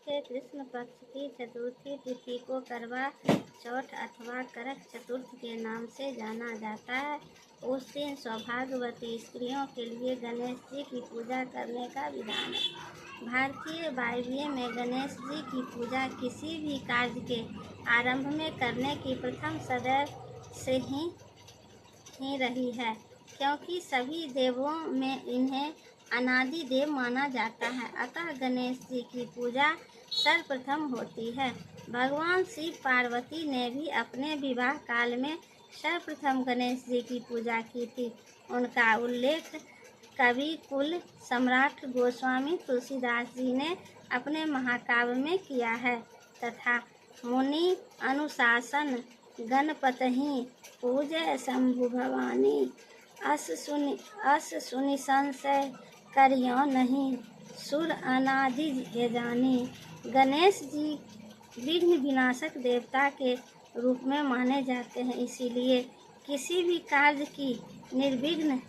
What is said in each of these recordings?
के कृष्ण पक्ष की चतुर्थी तिथि को करवा चौथ अथवा करक चतुर्थ के नाम से जाना जाता है। उस दिन सौभाग्यवती स्त्रियों के लिए गणेश जी की पूजा करने का विधान है। भारतीय वायव्य में गणेश जी की पूजा किसी भी कार्य के आरंभ में करने की प्रथम सदैव से ही रही है, क्योंकि सभी देवों में इन्हें अनादि देव माना जाता है। अतः गणेश जी की पूजा सर्वप्रथम होती है। भगवान शिव पार्वती ने भी अपने विवाह काल में सर्वप्रथम गणेश जी की पूजा की थी। उनका उल्लेख कवि कुल सम्राट गोस्वामी तुलसीदास जी ने अपने महाकाव्य में किया है तथा मुनि अनुशासन गणपतहि पूजय शंभु भवानी अस सुनि संशय करियो नहीं सुर अनादि ये जानी। गणेश जी विघ्न विनाशक देवता के रूप में माने जाते हैं, इसीलिए किसी भी कार्य की निर्विघ्न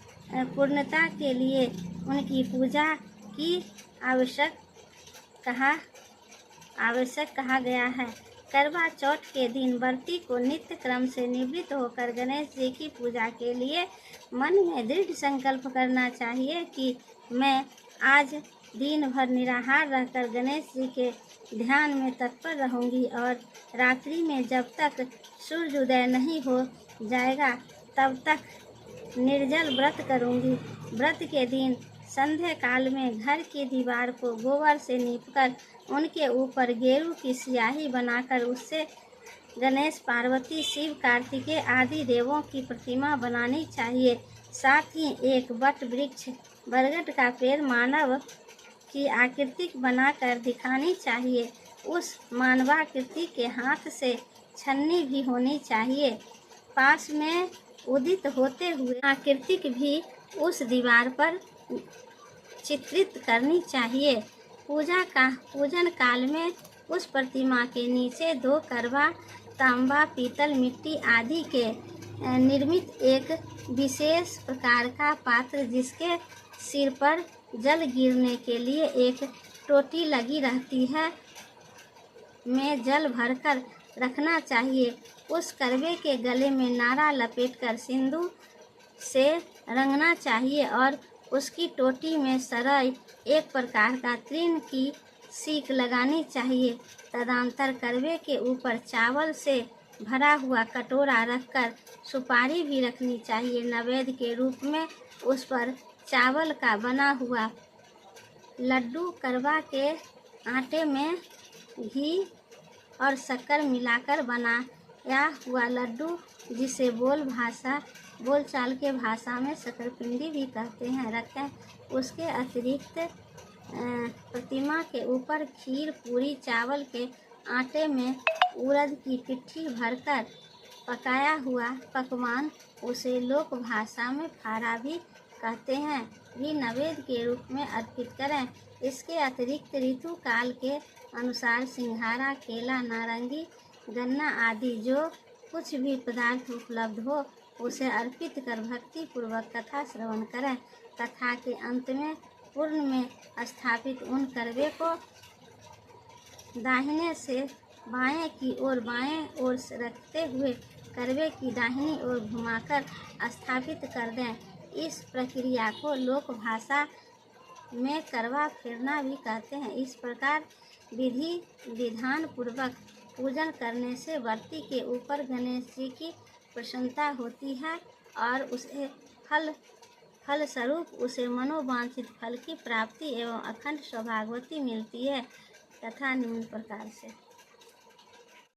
पूर्णता के लिए उनकी पूजा की आवश्यक कहा गया है। करवा चौथ के दिन व्रती को नित्य क्रम से निवृत्त होकर गणेश जी की पूजा के लिए मन में दृढ़ संकल्प करना चाहिए कि मैं आज दिन भर निराहार रहकर गणेश जी के ध्यान में तत्पर रहूंगी और रात्रि में जब तक सूर्योदय नहीं हो जाएगा तब तक निर्जल व्रत करूंगी। व्रत के दिन संध्या काल में घर की दीवार को गोबर से लीपकर उनके ऊपर गेरू की स्याही बनाकर उससे गणेश पार्वती शिव कार्तिकेय आदि देवों की प्रतिमा बनानी चाहिए। साथ ही एक वट वृक्ष बरगद का पेड़ मानव की आकृति बनाकर दिखानी चाहिए। उस मानवाकृति के हाथ से छन्नी भी होनी चाहिए। पास में उदित होते हुए आकृति भी उस दीवार पर चित्रित करनी चाहिए। पूजन काल में उस प्रतिमा के नीचे 2 करवा तांबा पीतल मिट्टी आदि के निर्मित एक विशेष प्रकार का पात्र जिसके सिर पर जल गिरने के लिए एक टोटी लगी रहती है में जल भरकर रखना चाहिए। उस करवे के गले में नारा लपेटकर सिंदूर से रंगना चाहिए और उसकी टोटी में सरई एक प्रकार का तृण की सीख लगानी चाहिए। तदनंतर करवे के ऊपर चावल से भरा हुआ कटोरा रखकर सुपारी भी रखनी चाहिए। नैवेद्य के रूप में उस पर चावल का बना हुआ लड्डू, करवा के आटे में घी और शक्कर मिलाकर बनाया हुआ लड्डू, जिसे बोलचाल के भाषा में शकरपिंडी भी कहते हैं, रखें। उसके अतिरिक्त प्रतिमा के ऊपर खीर पूरी चावल के आटे में उड़द की पिट्ठी भरकर पकाया हुआ पकवान, उसे लोक भाषा में फाड़ा भी कहते हैं, भी नैवेद्य के रूप में अर्पित करें। इसके अतिरिक्त ऋतु काल के अनुसार सिंघाड़ा, केला, नारंगी, गन्ना आदि जो कुछ भी पदार्थ उपलब्ध हो उसे अर्पित कर भक्ति पूर्वक कथा श्रवण करें। कथा के अंत में पूर्ण में स्थापित उन करवे को दाहिने से बाएं की ओर रखते हुए करवे की दाहिनी ओर घुमाकर स्थापित कर दें। इस प्रक्रिया को लोक भाषा में करवा फेरना भी कहते हैं। इस प्रकार विधि विधान पूर्वक पूजन करने से व्रती के ऊपर गणेश जी की प्रसन्नता होती है और उसे फलस्वरूप उसे मनोवांछित फल की प्राप्ति एवं अखंड सौभाग्यवती मिलती है तथा निम्न प्रकार से